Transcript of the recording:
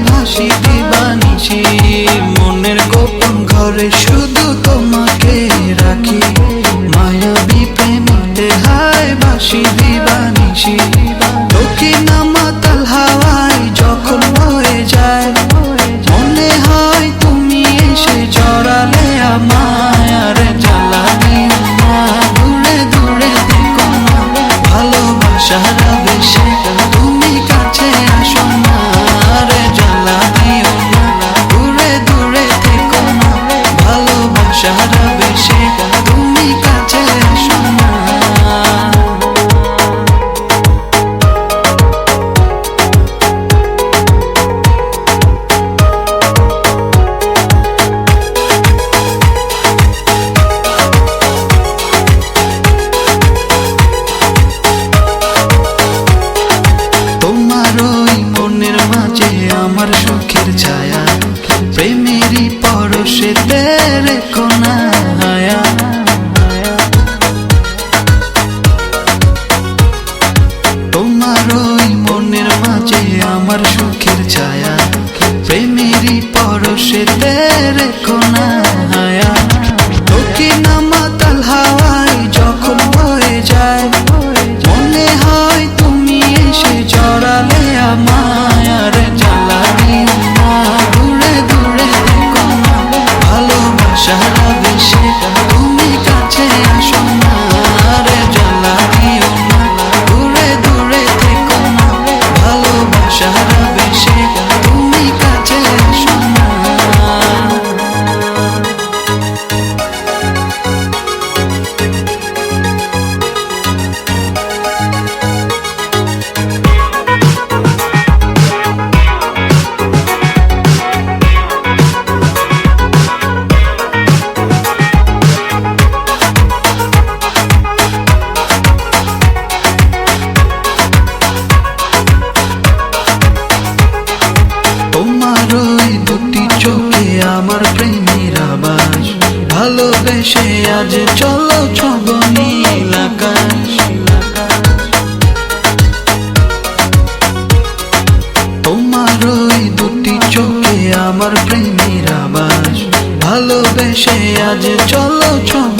ভাসি দিবানিশি, মনের গোপন ঘরে শুধু তোমাকে রাখি, মায়াবী প্রেমেতে হায় ভাসি দিবানিশি। দক্ষিণা মাতাল হাওয়ায় যখন বয়ে যায়, মনে হয় তুমি এসে জড়ালে আমায়। আর জ্বালা দিও না, দূরে দূরে থেকো না, ভালোবাসার আবেশে তুমি কাছে আসো না। আর জ্বালা দিও না, দূরে দূরে থেকো না, ভালোবাসার আবেশে তুমি কাছে আসো না। আমার সুখের ছায়া প্রেমেরই পরশেতে রেখো না হায়া। তোমার ওই মনের মাঝে আমার সুখের ছায়া প্রেমেরই পরশেতে রেখো না হায়া। দক্ষিণা মাতাল হাওয়ায় যখন বয়ে যায়, মনে হয় তুমি এসে জড়ালে আমায়। আর জ্বালা দিও না, দূরে দূরে থেকো না, ভালোবাসার আবেশে তুমি কাছে আসো না। আর জ্বালা দিও না, দূরে দূরে থেকো না, ভালোবাসার আবেশে তুমি কাছে আসো না। তোমার ওই দুটি চোখে আমার প্রেমের আবাস, ভালোবেসে আজ চলো ছব নীল আকাশ। তোমার ওই দুটি চোখে আমার প্রেমের আবাস, ভালোবেসে আজ চলো ছব